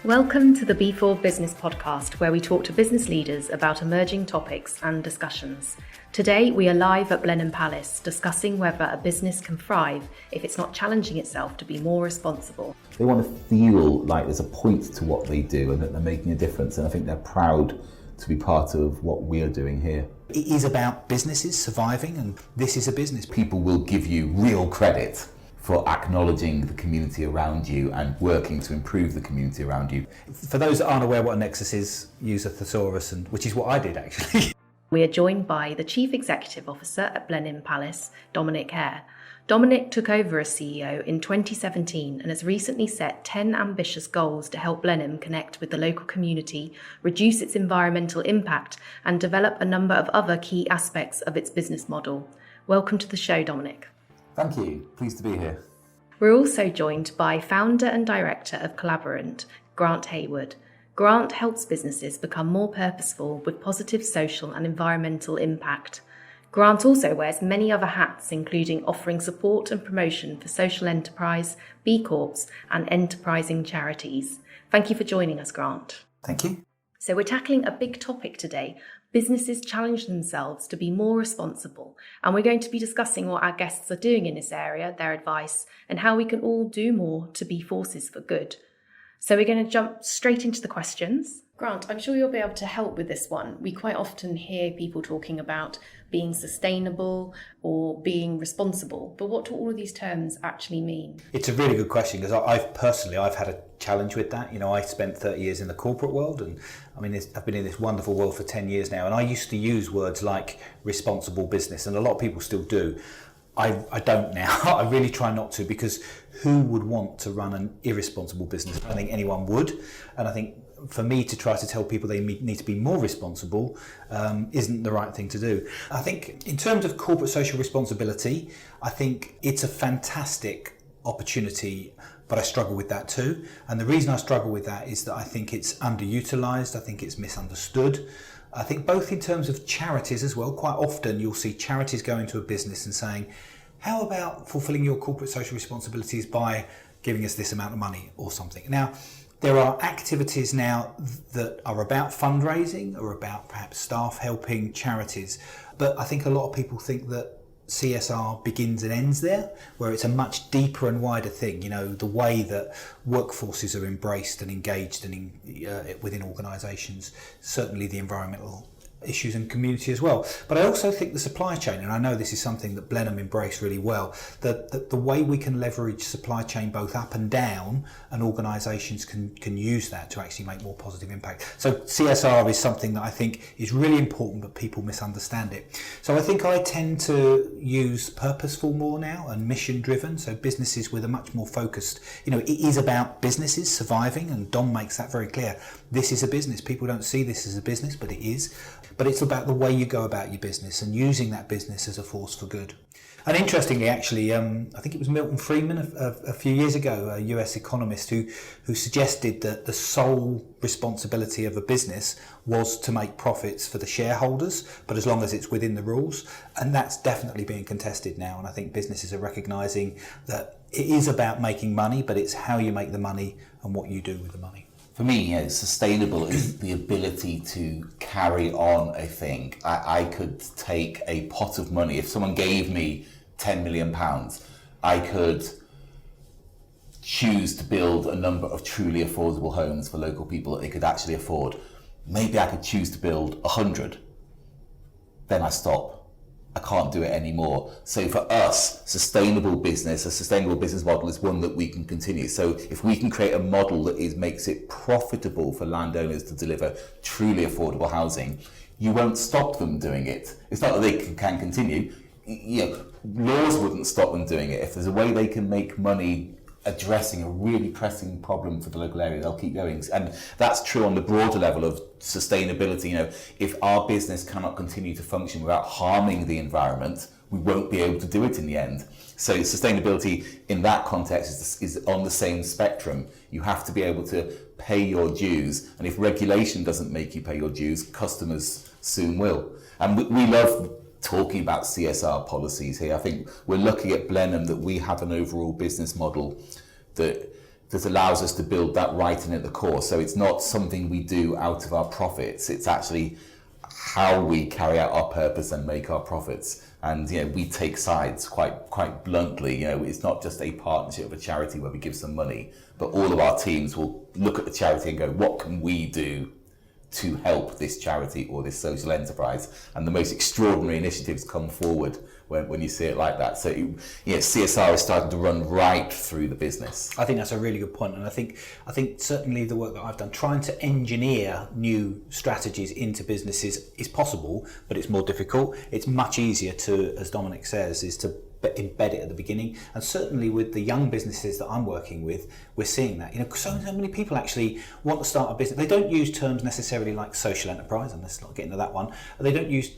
Welcome to the B4 Business Podcast, where we talk to business leaders about emerging topics and discussions. Today, we are live at Blenheim Palace, discussing whether a business can thrive if it's not challenging itself to be more responsible. They want to feel like there's a point to what they do and that they're making a difference, and I think they're proud to be part of what we are doing here. It is about businesses surviving, and this is a business. People will give you real credit for acknowledging the community around you and working to improve the community around you. For those that aren't aware what a nexus is, use a thesaurus, which is what I did actually. We are joined by the Chief Executive Officer at Blenheim Palace, Dominic Hare. Dominic took over as CEO in 2017 and has recently set 10 ambitious goals to help Blenheim connect with the local community, reduce its environmental impact, and develop a number of other key aspects of its business model. Welcome to the show, Dominic. Thank you. Pleased to be here. We're also joined by Founder and Director of Collaborent, Grant Hayward. Grant helps businesses become more purposeful with positive social and environmental impact. Grant also wears many other hats, including offering support and promotion for social enterprise, B Corps, and enterprising charities. Thank you for joining us, Grant. Thank you. So we're tackling a big topic today. Businesses challenge themselves to be more responsible, and we're going to be discussing what our guests are doing in this area, their advice, and how we can all do more to be forces for good. So we're going to jump straight into the questions. Grant, I'm sure you'll be able to help with this one. We quite often hear people talking about being sustainable or being responsible, but what do all of these terms actually mean? It's a really good question, because I've had a challenge with that. You know, I spent 30 years in the corporate world, and I've been in this wonderful world for 10 years now, and I used to use words like responsible business, and a lot of people still do. I don't now. I really try not to, because who would want to run an irresponsible business? I don't think anyone would. And I think for me to try to tell people they need to be more responsible isn't the right thing to do. I think in terms of corporate social responsibility, I think it's a fantastic opportunity, but I struggle with that too. And the reason I struggle with that is that I think it's underutilised. I think it's misunderstood. I think both in terms of charities as well. Quite often you'll see charities go into a business and saying, how about fulfilling your corporate social responsibilities by giving us this amount of money or something? Now, there are activities now that are about fundraising or about perhaps staff helping charities. But I think a lot of people think that CSR begins and ends there, where it's a much deeper and wider thing. You know, the way that workforces are embraced and engaged and within organisations, certainly the environmental issues and community as well. But I also think the supply chain, and I know this is something that Blenheim embrace really well, that the way we can leverage supply chain both up and down, and organisations can use that to actually make more positive impact. So CSR is something that I think is really important, but people misunderstand it. So I think I tend to use purposeful more now and mission driven. So businesses with a much more focused, you know, it is about businesses surviving, and Dom makes that very clear. This is a business. People don't see this as a business, but it is. But it's about the way you go about your business and using that business as a force for good. And interestingly, actually, I think it was Milton Friedman a few years ago, a US economist, who suggested that the sole responsibility of a business was to make profits for the shareholders, but as long as it's within the rules. And that's definitely being contested now. And I think businesses are recognising that it is about making money, but it's how you make the money and what you do with the money. For me, sustainable is the ability to carry on a thing. I could take a pot of money. If someone gave me £10 million, I could choose to build a number of truly affordable homes for local people that they could actually afford. Maybe I could choose to build 100. Then I stop. I can't do it anymore. So for us, a sustainable business model is one that we can continue. So if we can create a model that makes it profitable for landowners to deliver truly affordable housing, you won't stop them doing it. It's not that they can continue. You know, laws wouldn't stop them doing it. If there's a way they can make money addressing a really pressing problem for the local area, they'll keep going. And that's true on the broader level of sustainability. You know, if our business cannot continue to function without harming the environment, we won't be able to do it in the end. So sustainability in that context is on the same spectrum. You have to be able to pay your dues, and if regulation doesn't make you pay your dues, customers soon will. And we love talking about CSR policies here. I think we're lucky at Blenheim that we have an overall business model that that allows us to build that right in at the core. So it's not something we do out of our profits. It's actually how we carry out our purpose and make our profits. And we take sides quite bluntly. It's not just a partnership with a charity where we give some money, but all of our teams will look at the charity and go, what can we do to help this charity or this social enterprise? And the most extraordinary initiatives come forward when you see it like that. So CSR is starting to run right through the business. I think that's a really good point, and I think certainly the work that I've done trying to engineer new strategies into businesses is possible, but it's more difficult. It's much easier to, as Dominic says, is to embed it at the beginning. And certainly with the young businesses that I'm working with, we're seeing that. So many people actually want to start a business. They don't use terms necessarily like social enterprise, and let's not get into that one. They don't use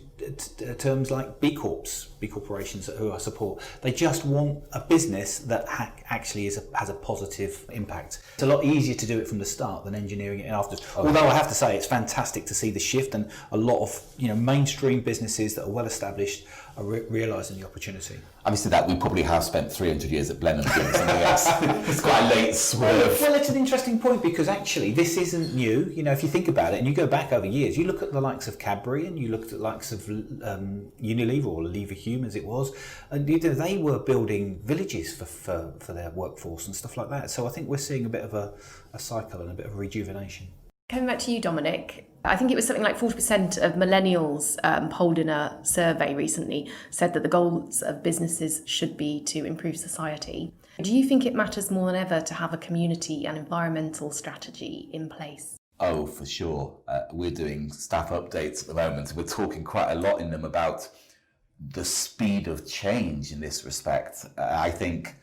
terms like B corporations who I support. They just want a business that actually has a positive impact. It's a lot easier to do it from the start than engineering it afterwards. Although I have to say it's fantastic to see the shift, and a lot of mainstream businesses that are well established are realising the opportunity. Obviously that we probably have spent 300 years at Blenheim doing something else. It's quite a late swerve. Well, it's an interesting point because actually this isn't new. If you think about it and you go back over years, you look at the likes of Cadbury and you look at the likes of Unilever or Lever Hume as it was, and they were building villages for their workforce and stuff like that. So I think we're seeing a bit of a cycle and a bit of rejuvenation. Coming back to you, Dominic, I think it was something like 40% of millennials polled in a survey recently said that the goals of businesses should be to improve society. Do you think it matters more than ever to have a community and environmental strategy in place? Oh, for sure. We're doing staff updates at the moment. We're talking quite a lot in them about the speed of change in this respect. I think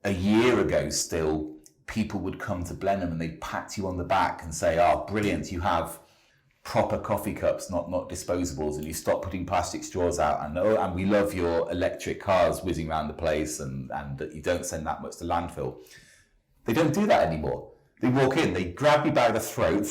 a year ago still, people would come to Blenheim and they'd pat you on the back and say, oh, brilliant, you have proper coffee cups, not disposables, and you stop putting plastic straws out, and we love your electric cars whizzing around the place, and that you don't send that much to landfill. They don't do that anymore. They walk in, they grab you by the throat,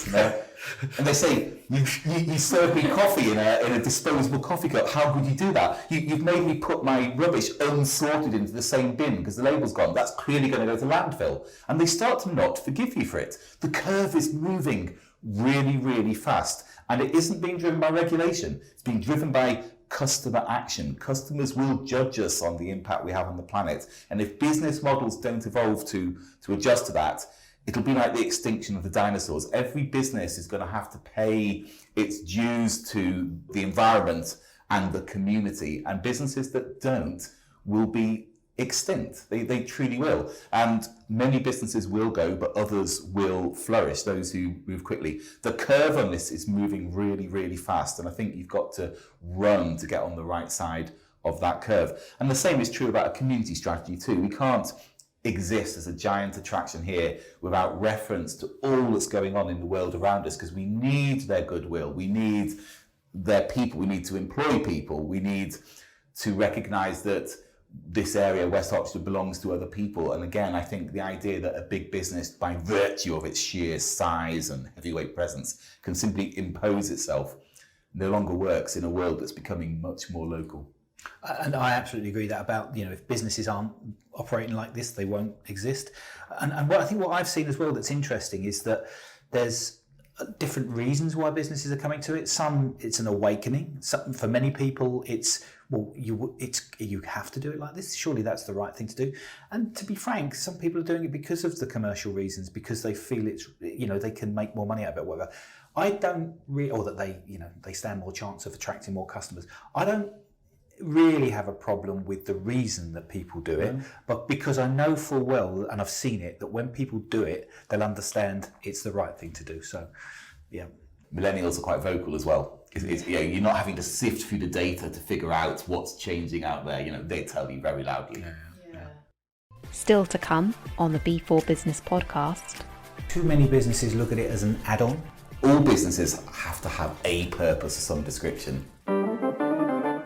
and they say, you serve me coffee in a disposable coffee cup. How could you do that? You've made me put my rubbish unsorted into the same bin because the label's gone. That's clearly going to go to landfill. And they start to not forgive you for it. The curve is moving really, really fast. And it isn't being driven by regulation. It's being driven by customer action. Customers will judge us on the impact we have on the planet. And if business models don't evolve to adjust to that, it'll be like the extinction of the dinosaurs. Every business is going to have to pay its dues to the environment and the community, and businesses that don't will be extinct. They truly will. And many businesses will go, but others will flourish, those who move quickly. The curve on this is moving really, really fast, and I think you've got to run to get on the right side of that curve. And the same is true about a community strategy too. We can't exist as a giant attraction here without reference to all that's going on in the world around us, because we need their goodwill, we need their people, we need to employ people, we need to recognise that this area, West Oxford, belongs to other people. And again, I think the idea that a big business, by virtue of its sheer size and heavyweight presence, can simply impose itself no longer works in a world that's becoming much more local. And I absolutely agree that about, if businesses aren't operating like this, they won't exist. And what I've seen as well that's interesting is that there's different reasons why businesses are coming to it. Some, it's an awakening. Some, for many people, it's, you have to do it like this. Surely that's the right thing to do. And to be frank, some people are doing it because of the commercial reasons, because they feel it's, they can make more money out of it, whatever. I don't or that they stand more chance of attracting more customers. I don't really have a problem with the reason that people do it, but because I know full well, and I've seen it, that when people do it, they'll understand it's the right thing to do. So, yeah. Millennials are quite vocal as well. You're not having to sift through the data to figure out what's changing out there. They tell you very loudly. Yeah. Still to come on the B4 Business podcast. Too many businesses look at it as an add-on. All businesses have to have a purpose of some description.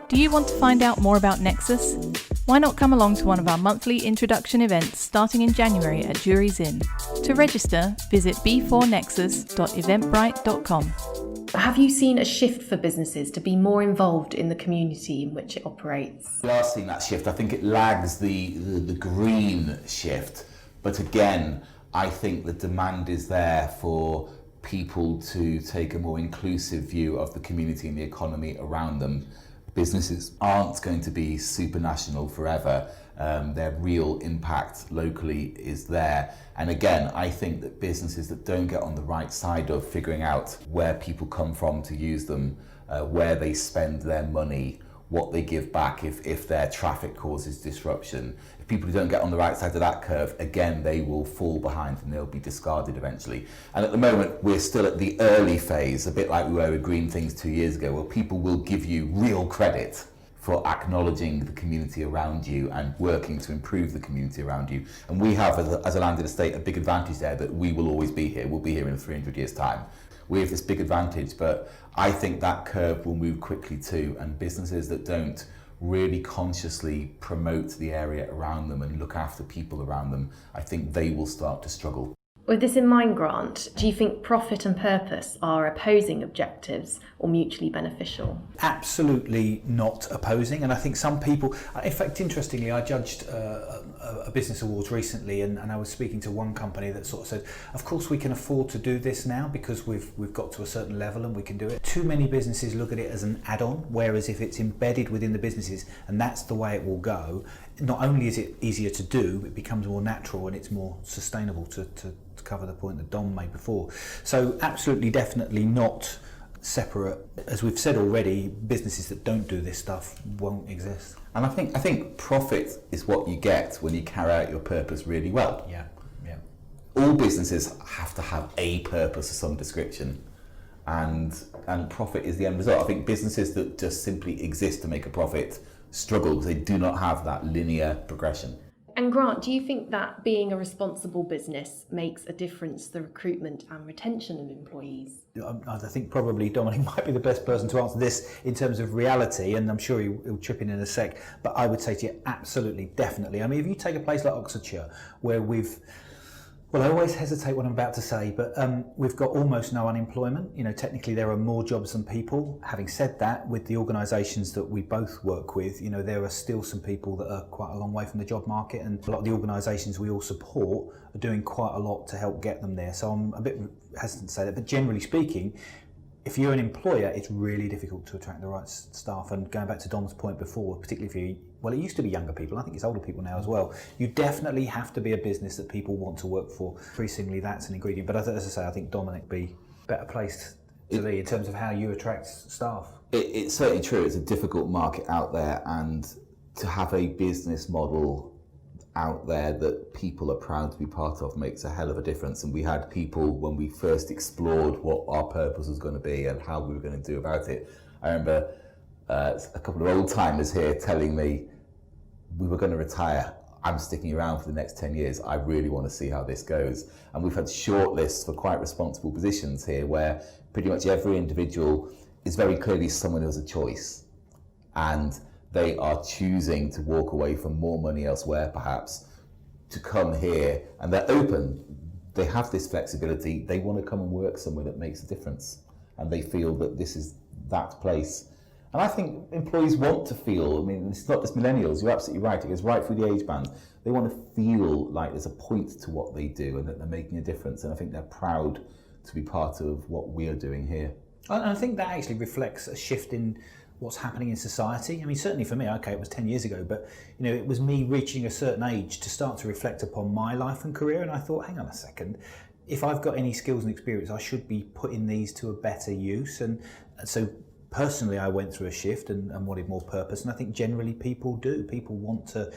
Do you want to find out more about Nexus? Why not come along to one of our monthly introduction events starting in January at Jury's Inn? To register, visit b4nexus.eventbrite.com. Have you seen a shift for businesses to be more involved in the community in which it operates? We are seeing that shift. I think it lags the green shift. But again, I think the demand is there for people to take a more inclusive view of the community and the economy around them. Businesses aren't going to be supranational forever. Their real impact locally is there. And again, I think that businesses that don't get on the right side of figuring out where people come from to use them, where they spend their money, what they give back if their traffic causes disruption. If people who don't get on the right side of that curve, again, they will fall behind and they'll be discarded eventually. And at the moment, we're still at the early phase, a bit like we were with Green Things 2 years ago, where people will give you real credit for acknowledging the community around you and working to improve the community around you. And we have, as a landed estate, a big advantage there that we will always be here. We'll be here in 300 years' time. We have this big advantage, but I think that curve will move quickly too, and businesses that don't really consciously promote the area around them and look after people around them, I think they will start to struggle. With this in mind, Grant, do you think profit and purpose are opposing objectives or mutually beneficial? Absolutely not opposing, and I think some people, in fact, interestingly, I judged a business awards recently, and I was speaking to one company that sort of said, of course we can afford to do this now because we've got to a certain level and we can do it. Too many businesses look at it as an add-on, whereas if it's embedded within the businesses and that's the way it will go, not only is it easier to do, it becomes more natural and it's more sustainable, to cover the point that Dom made before. So absolutely, definitely not separate. As we've said already, businesses that don't do this stuff won't exist. And I think profit is what you get when you carry out your purpose really well. Yeah. All businesses have to have a purpose of some description, and profit is the end result. I think businesses that just simply exist to make a profit struggle because they do not have that linear progression. And Grant, do you think that being a responsible business makes a difference to the recruitment and retention of employees? I think probably Dominic might be the best person to answer this in terms of reality, and I'm sure he'll chip in a sec, but I would say to you, absolutely, definitely. I mean, if you take a place like Oxfordshire, where well, I always hesitate what I'm about to say, but we've got almost no unemployment. You know, technically there are more jobs than people. Having said that, with the organisations that we both work with, you know, there are still some people that are quite a long way from the job market, and a lot of the organisations we all support are doing quite a lot to help get them there. So I'm a bit hesitant to say that, but generally speaking, if you're an employer, it's really difficult to attract the right staff. And going back to Dom's point before, particularly if it used to be younger people, I think it's older people now as well, you definitely have to be a business that people want to work for. Increasingly, that's an ingredient. But as I say, I think Dominic be better placed to lead in terms of how you attract staff. It's certainly true. It's a difficult market out there, and to have a business model out there that people are proud to be part of makes a hell of a difference. And we had people, when we first explored what our purpose was going to be and how we were going to do about it, I remember a couple of old timers here telling me, we were going to retire, I'm sticking around for the next 10 years, I really want to see how this goes. And we've had shortlists for quite responsible positions here where pretty much every individual is very clearly someone who has a choice, and they are choosing to walk away from more money elsewhere perhaps to come here, and they're open. They have this flexibility. They want to come and work somewhere that makes a difference, and they feel that this is that place. And I think employees want to feel, I mean, it's not just millennials, you're absolutely right, it goes right through the age band. They want to feel like there's a point to what they do and that they're making a difference, and I think they're proud to be part of what we are doing here. And I think that actually reflects a shift in what's happening in society. I mean, certainly for me, okay, it was 10 years ago, but you know, it was me reaching a certain age to start to reflect upon my life and career, and I thought, hang on a second, if I've got any skills and experience, I should be putting these to a better use. And so personally, I went through a shift and wanted more purpose, and I think generally people do. People want to.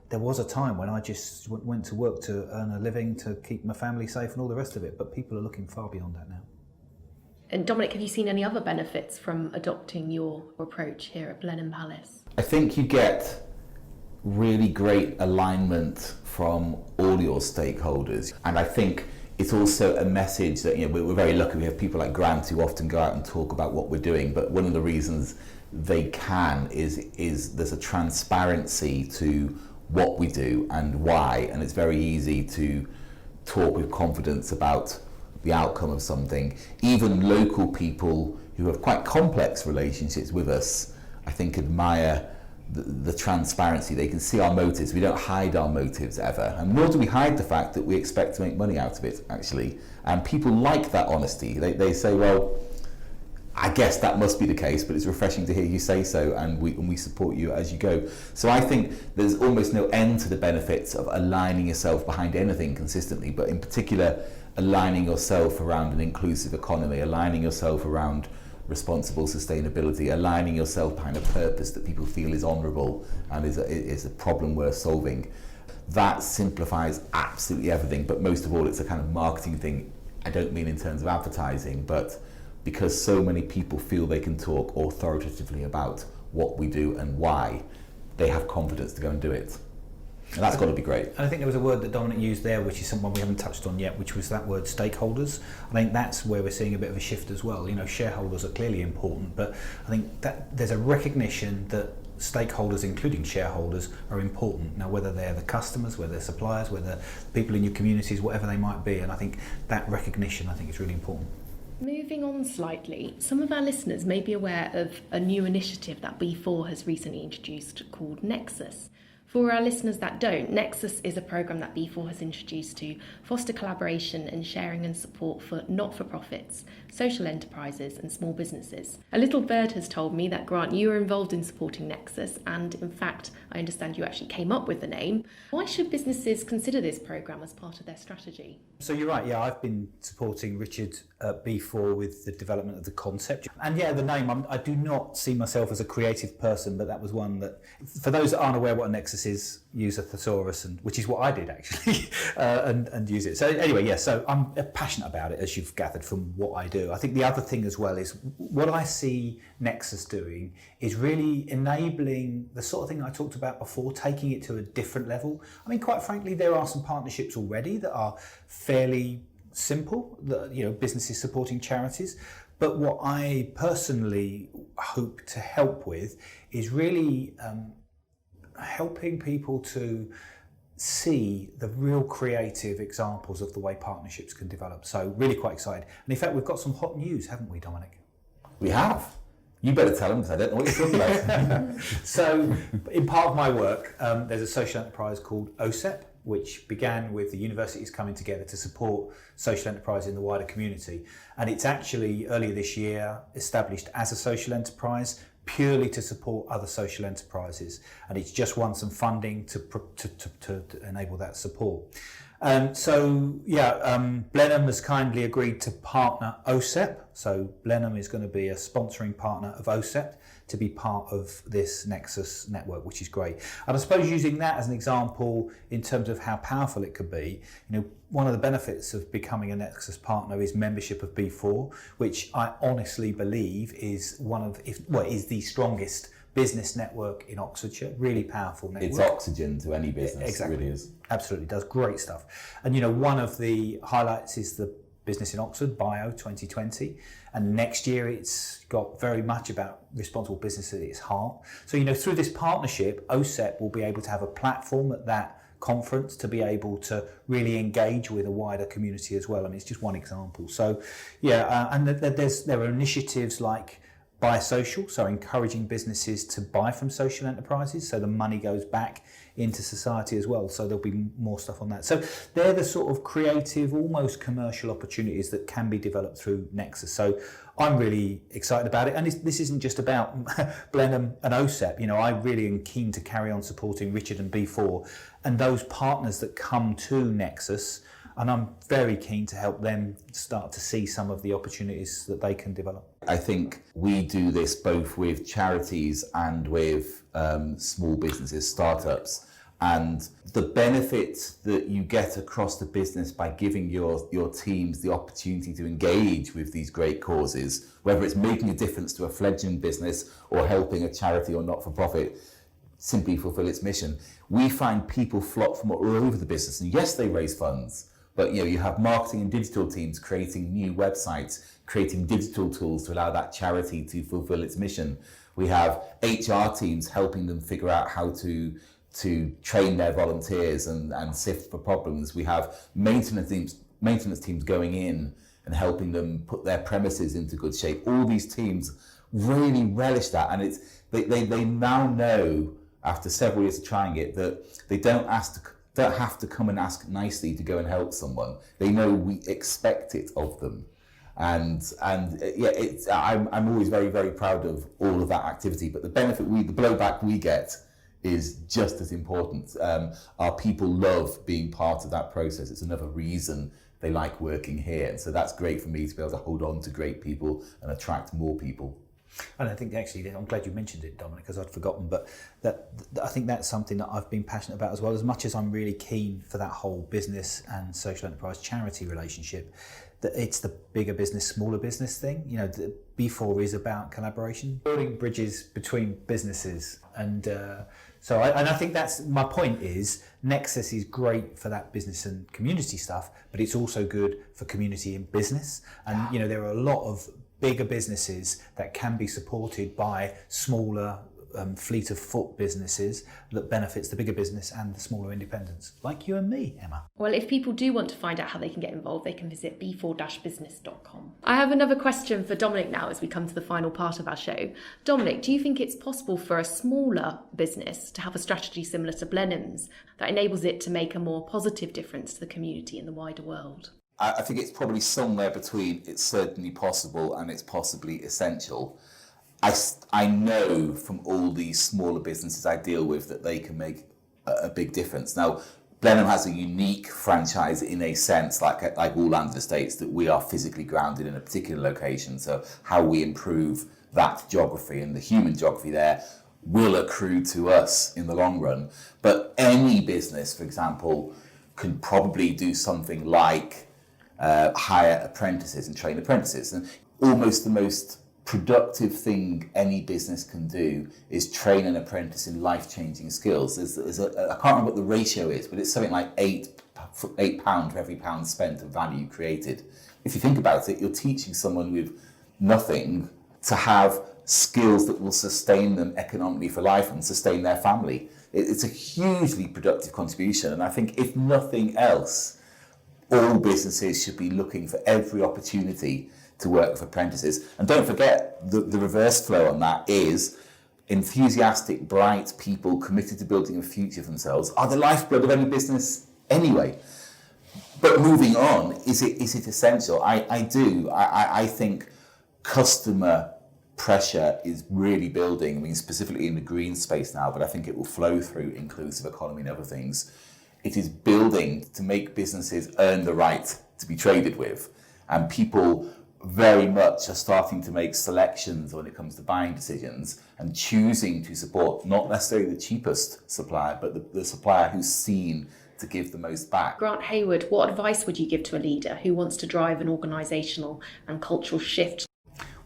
There was a time when I just went to work to earn a living, to keep my family safe and all the rest of it, but people are looking far beyond that now. And Dominic, have you seen any other benefits from adopting your approach here at Blenheim Palace? I think you get really great alignment from all your stakeholders, and I think it's also a message that, you know, we're very lucky we have people like Grant who often go out and talk about what we're doing, but one of the reasons they can is there's a transparency to what we do and why, and it's very easy to talk with confidence about the outcome of something. Even local people who have quite complex relationships with us, I think, admire the transparency. They can see our motives. We don't hide our motives ever, and nor do we hide the fact that we expect to make money out of it, actually. And people like that honesty. They say, well, I guess that must be the case, but it's refreshing to hear you say so, and we support you as you go. So I think there's almost no end to the benefits of aligning yourself behind anything consistently, but in particular aligning yourself around an inclusive economy, aligning yourself around responsible sustainability, aligning yourself behind a purpose that people feel is honourable and is a problem worth solving. That simplifies absolutely everything, but most of all it's a kind of marketing thing. I don't mean in terms of advertising, but because so many people feel they can talk authoritatively about what we do and why, they have confidence to go and do it. And that's got to be great. And I think there was a word that Dominic used there, which is someone we haven't touched on yet, which was that word stakeholders. I think that's where we're seeing a bit of a shift as well. You know, shareholders are clearly important, but I think that there's a recognition that stakeholders, including shareholders, are important. Now, whether they're the customers, whether they're suppliers, whether people in your communities, whatever they might be. And I think that recognition, I think, is really important. Moving on slightly, some of our listeners may be aware of a new initiative that B4 has recently introduced called Nexus. For our listeners that don't, Nexus is a programme that B4 has introduced to foster collaboration and sharing and support for not-for-profits, social enterprises and small businesses. A little bird has told me that, Grant, you were involved in supporting Nexus, and in fact, I understand you actually came up with the name. Why should businesses consider this programme as part of their strategy? So you're right, yeah, I've been supporting Richard at B4 with the development of the concept. And yeah, the name, I do not see myself as a creative person, but that was one that, for those that aren't aware what a Nexus is, use a thesaurus, which is what I did actually, and use it. So anyway, yeah, so I'm passionate about it, as you've gathered from what I do. I think the other thing as well is what I see Nexus doing is really enabling the sort of thing I talked about before, taking it to a different level. I mean, quite frankly, there are some partnerships already that are fairly simple, that, you know, businesses supporting charities. But what I personally hope to help with is really helping people to see the real creative examples of the way partnerships can develop. So really quite excited. And in fact, we've got some hot news, haven't we, Dominic? We have. You better tell them, because I don't know what you're talking about. So in part of my work, there's a social enterprise called OSEP, which began with the universities coming together to support social enterprise in the wider community. And it's actually, earlier this year, established as a social enterprise purely to support other social enterprises. And it's just won some funding to enable that support. Blenheim has kindly agreed to partner OSEP. So Blenheim is going to be a sponsoring partner of OSEP to be part of this Nexus network, which is great. And I suppose using that as an example in terms of how powerful it could be, you know, one of the benefits of becoming a Nexus partner is membership of B4, which I honestly believe is is the strongest business network in Oxfordshire. Really powerful network. It's oxygen to any business. Exactly. It really is. Absolutely, does great stuff. And you know, one of the highlights is the Business in Oxford Bio 2020, and next year it's got very much about responsible business at its heart. So you know, through this partnership, OSEP will be able to have a platform at that conference to be able to really engage with a wider community as well. I mean, it's just one example. So yeah, and there are initiatives like Buy Social, so encouraging businesses to buy from social enterprises, so the money goes back into society as well. So there'll be more stuff on that. So they're the sort of creative, almost commercial opportunities that can be developed through Nexus. So I'm really excited about it. And this isn't just about Blenheim and OSEP. You know, I really am keen to carry on supporting Richard and B4 and those partners that come to Nexus. And I'm very keen to help them start to see some of the opportunities that they can develop. I think we do this both with charities and with small businesses, startups. And the benefit that you get across the business by giving your teams the opportunity to engage with these great causes, whether it's making a difference to a fledgling business or helping a charity or not-for-profit simply fulfill its mission, we find people flock from all over the business. And yes, they raise funds, but you have marketing and digital teams creating new websites, creating digital tools to allow that charity to fulfill its mission. We have HR teams helping them figure out how to train their volunteers and sift for problems. We have maintenance teams going in and helping them put their premises into good shape. All these teams really relish that, and they now know after several years of trying it, that they don't have to come and ask nicely to go and help someone. They know we expect it of them. And I'm always very, very proud of all of that activity. But the blowback we get is just as important. Our people love being part of that process. It's another reason they like working here. And so that's great for me to be able to hold on to great people and attract more people. And I think actually, I'm glad you mentioned it, Dominic, because I'd forgotten, but I think that's something that I've been passionate about as well. As much as I'm really keen for that whole business and social enterprise charity relationship, that it's the bigger business, smaller business thing. You know, the B4 is about collaboration, building bridges between businesses. And I think that's my point is Nexus is great for that business and community stuff, but it's also good for community and business. And, you know, there are a lot of bigger businesses that can be supported by smaller fleet of foot businesses that benefits the bigger business and the smaller independents, like you and me, Emma. Well, if people do want to find out how they can get involved, they can visit b4-business.com. I have another question for Dominic now as we come to the final part of our show. Dominic, do you think it's possible for a smaller business to have a strategy similar to Blenheim's that enables it to make a more positive difference to the community and the wider world? I think it's probably somewhere between it's certainly possible and it's possibly essential. I know from all these smaller businesses I deal with that they can make a big difference. Now, Blenheim has a unique franchise in a sense, like all landed estates, that we are physically grounded in a particular location. So how we improve that geography and the human geography there will accrue to us in the long run. But any business, for example, can probably do something like hire apprentices and train apprentices. And almost the most productive thing any business can do is train an apprentice in life-changing skills. I can't remember what the ratio is, but it's something like £8 for every pound spent of value created. If you think about it, you're teaching someone with nothing to have skills that will sustain them economically for life and sustain their family. It's a hugely productive contribution, and I think if nothing else, all businesses should be looking for every opportunity to work with apprentices. And don't forget, the reverse flow on that is enthusiastic, bright people committed to building a future for themselves are the lifeblood of any business anyway. But moving on, is it essential? I think customer pressure is really building. I mean, specifically in the green space now, but I think it will flow through inclusive economy and other things. It is building to make businesses earn the right to be traded with. And people very much are starting to make selections when it comes to buying decisions and choosing to support not necessarily the cheapest supplier, but the supplier who's seen to give the most back. Grant Hayward, what advice would you give to a leader who wants to drive an organisational and cultural shift?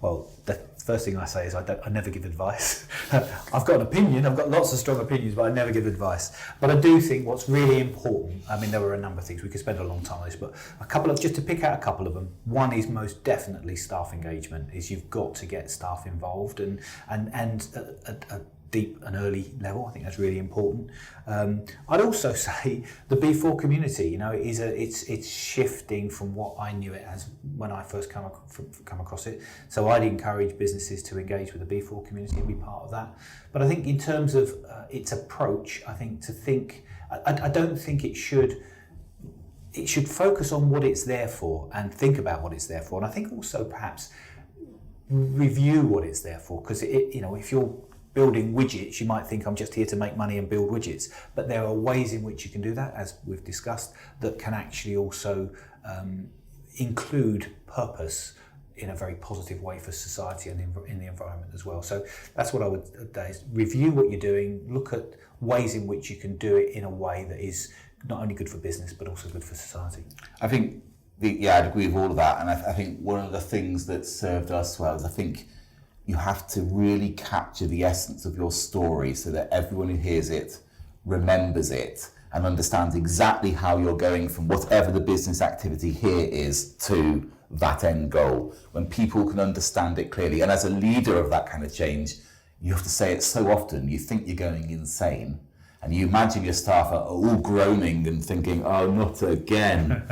Well, the first thing I say is I never give advice. I've got an opinion, I've got lots of strong opinions, but I never give advice. But I do think what's really important, I mean, there were a number of things, we could spend a long time on this, but just to pick out a couple of them, one is most definitely staff engagement, is you've got to get staff involved and a deep and early level. I think that's really important. I'd also say the B4 community, you know, it's shifting from what I knew it as when I first come across it. So I'd encourage businesses to engage with the B4 community and be part of that. But I think in terms of its approach, I don't think it should focus on what it's there for and think about what it's there for. And I think also perhaps review what it's there for, because if you're building widgets, you might think I'm just here to make money and build widgets, but there are ways in which you can do that, as we've discussed, that can actually also include purpose in a very positive way for society and in the environment as well. So that's what I would say, is review what you're doing, look at ways in which you can do it in a way that is not only good for business but also good for society. I think, I'd agree with all of that, and I think one of the things that served us well is I think you have to really capture the essence of your story so that everyone who hears it remembers it and understands exactly how you're going from whatever the business activity here is to that end goal. When people can understand it clearly, and as a leader of that kind of change, you have to say it so often, you think you're going insane, and you imagine your staff are all groaning and thinking, oh, not again.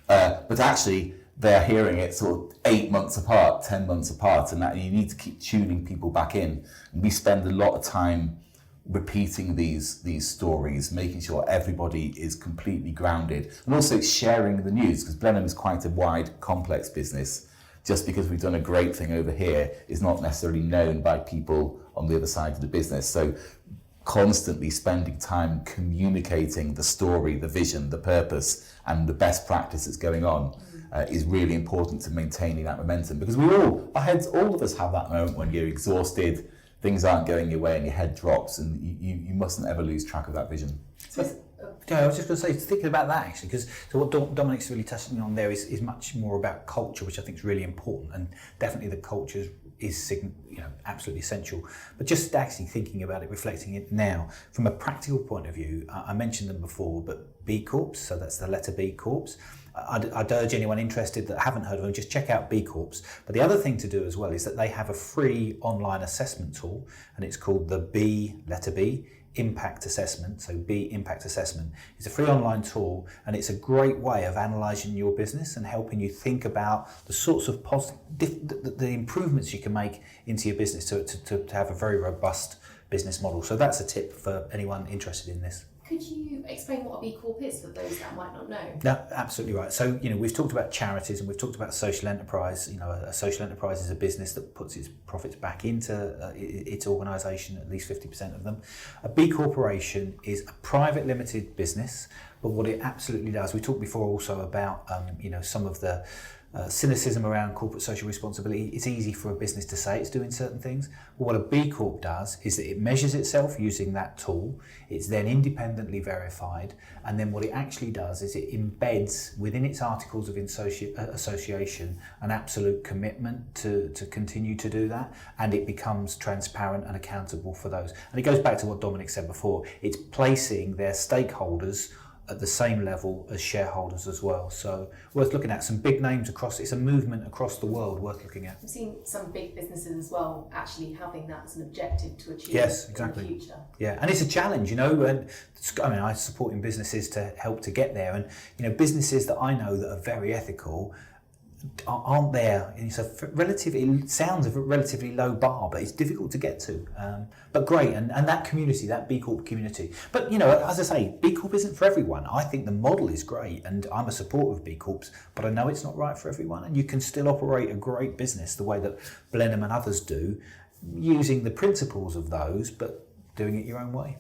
But actually, they're hearing it sort of 8 months apart, 10 months apart, and you need to keep tuning people back in. And we spend a lot of time repeating these stories, making sure everybody is completely grounded, and also sharing the news, because Blenheim is quite a wide, complex business. Just because we've done a great thing over here is not necessarily known by people on the other side of the business. So constantly spending time communicating the story, the vision, the purpose, and the best practice that's going on is really important to maintaining that momentum, because all of us have that moment when you're exhausted, things aren't going your way and your head drops, and you mustn't ever lose track of that vision. I was just going to say, thinking about that actually, because what Dominic's really touching on there is much more about culture, which I think is really important, and definitely the culture is absolutely essential. But just actually thinking about it, reflecting it now from a practical point of view, I mentioned them before, but B Corps, so that's the letter B Corps. I'd urge anyone interested that haven't heard of them, just check out B Corps. But the other thing to do as well is that they have a free online assessment tool, and it's called the letter B Impact Assessment. So B Impact Assessment is a free online tool, and it's a great way of analysing your business and helping you think about the sorts of the improvements you can make into your business to have a very robust business model. So that's a tip for anyone interested in this. Could you explain what a B Corp is for those that might not know? No, absolutely right. So, we've talked about charities and we've talked about social enterprise. A social enterprise is a business that puts its profits back into its organisation, at least 50% of them. A B Corporation is a private limited business, but what it absolutely does, we talked before also about, some of the cynicism around corporate social responsibility. It's easy for a business to say it's doing certain things, but what a B Corp does is that it measures itself using that tool. It's then independently verified, and then what it actually does is it embeds within its articles of association an absolute commitment to continue to do that, and it becomes transparent and accountable for those. And it goes back to what Dominic said before, it's placing their stakeholders at the same level as shareholders as well. So worth looking at. Some big names it's a movement across the world worth looking at. I've seen some big businesses as well actually having that as an objective to achieve in the future. Yeah, and it's a challenge, and I'm supporting businesses to help to get there, and businesses that I know that are very ethical aren't there. And it sounds a relatively low bar, but it's difficult to get to. But great, and that community, that B Corp community. But as I say, B Corp isn't for everyone. I think the model is great, and I'm a supporter of B Corps, but I know it's not right for everyone. And you can still operate a great business the way that Blenheim and others do, using the principles of those, but doing it your own way.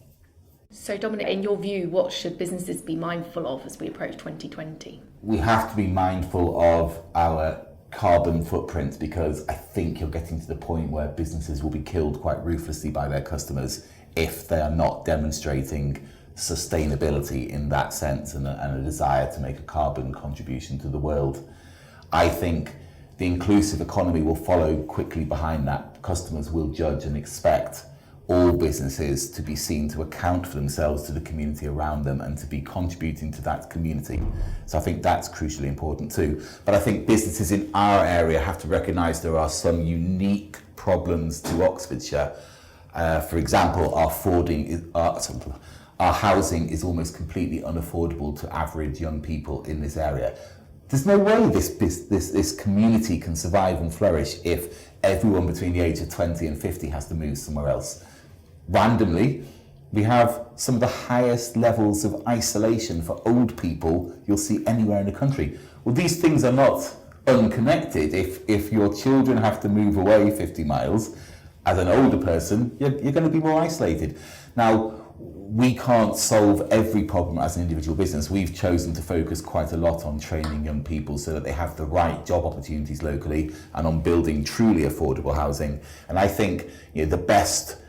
So Dominic, in your view, what should businesses be mindful of as we approach 2020? We have to be mindful of our carbon footprint, because I think you're getting to the point where businesses will be killed quite ruthlessly by their customers if they are not demonstrating sustainability in that sense and a desire to make a carbon contribution to the world. I think the inclusive economy will follow quickly behind that. Customers will judge and expect all businesses to be seen to account for themselves, to the community around them, and to be contributing to that community. So I think that's crucially important too. But I think businesses in our area have to recognise there are some unique problems to Oxfordshire. For example, our housing is almost completely unaffordable to average young people in this area. There's no way this community can survive and flourish if everyone between the age of 20 and 50 has to move somewhere else. Randomly, we have some of the highest levels of isolation for old people you'll see anywhere in the country. Well, these things are not unconnected. If your children have to move away 50 miles, as an older person, you're going to be more isolated. Now, we can't solve every problem as an individual business. We've chosen to focus quite a lot on training young people so that they have the right job opportunities locally, and on building truly affordable housing. And I think the best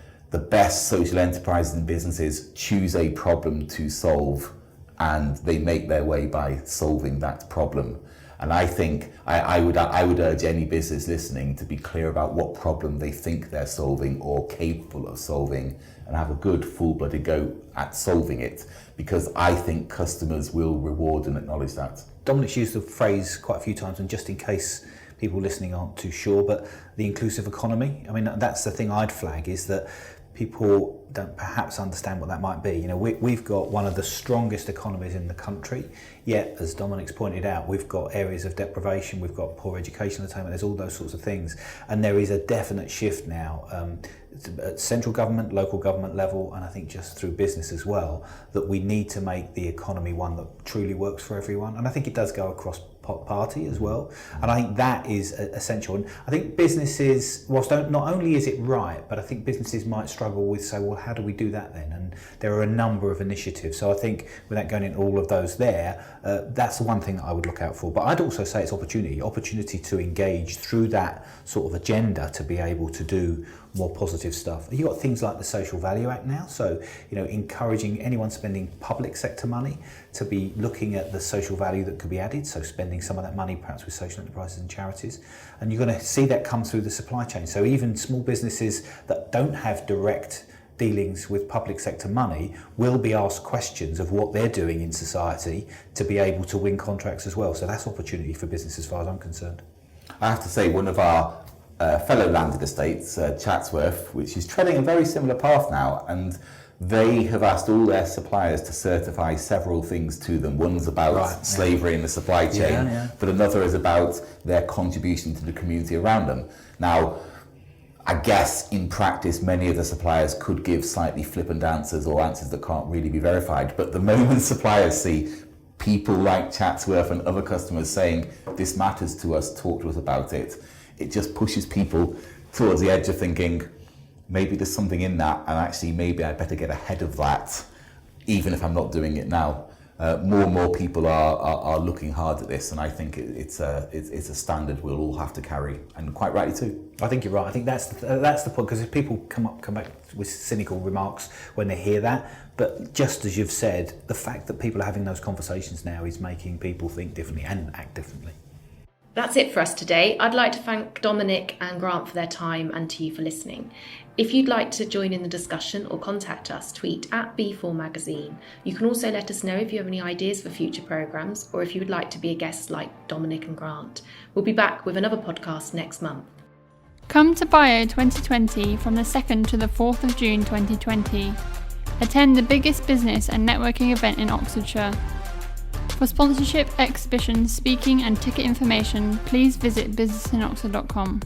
social enterprises and businesses choose a problem to solve, and they make their way by solving that problem. And I think I would urge any business listening to be clear about what problem they think they're solving or capable of solving, and have a good full-blooded go at solving it, because I think customers will reward and acknowledge that. Dominic's used the phrase quite a few times, and just in case people listening aren't too sure, but the inclusive economy, that's the thing I'd flag, is that people don't perhaps understand what that might be. We've got one of the strongest economies in the country, yet, as Dominic's pointed out, we've got areas of deprivation, we've got poor educational attainment, there's all those sorts of things. And there is a definite shift now at central government, local government level, and I think just through business as well, that we need to make the economy one that truly works for everyone. And I think it does go across party as well, and I think that is essential. And I think businesses, whilst not only is it right, but I think businesses might struggle with, say, well, how do we do that then? And there are a number of initiatives. So I think, without going into all of those there, that's the one thing that I would look out for. But I'd also say it's opportunity to engage through that sort of agenda to be able to do more positive stuff. You've got things like the Social Value Act now, so encouraging anyone spending public sector money to be looking at the social value that could be added, so spending some of that money perhaps with social enterprises and charities. And you're going to see that come through the supply chain. So even small businesses that don't have direct dealings with public sector money will be asked questions of what they're doing in society to be able to win contracts as well. So that's opportunity for business as far as I'm concerned. I have to say, one of our fellow landed estates, Chatsworth, which is treading a very similar path now, and they have asked all their suppliers to certify several things to them. One's about slavery in the supply chain, but another is about their contribution to the community around them. Now, I guess in practice, many of the suppliers could give slightly flippant answers or answers that can't really be verified. But the moment suppliers see people like Chatsworth and other customers saying, this matters to us, talk to us about it, it just pushes people towards the edge of thinking, maybe there's something in that, and actually maybe I better get ahead of that, even if I'm not doing it now. More and more people are looking hard at this, and I think it's a standard we'll all have to carry, and quite rightly too. I think you're right. I think that's the point, because if people come back with cynical remarks when they hear that, but just as you've said, the fact that people are having those conversations now is making people think differently and act differently. That's it for us today. I'd like to thank Dominic and Grant for their time, and to you for listening. If you'd like to join in the discussion or contact us, tweet at B4 Magazine. You can also let us know if you have any ideas for future programmes, or if you would like to be a guest like Dominic and Grant. We'll be back with another podcast next month. Come to Bio 2020 from the 2nd to the 4th of June 2020. Attend the biggest business and networking event in Oxfordshire. For sponsorship, exhibitions, speaking and ticket information, please visit businessinoxford.com.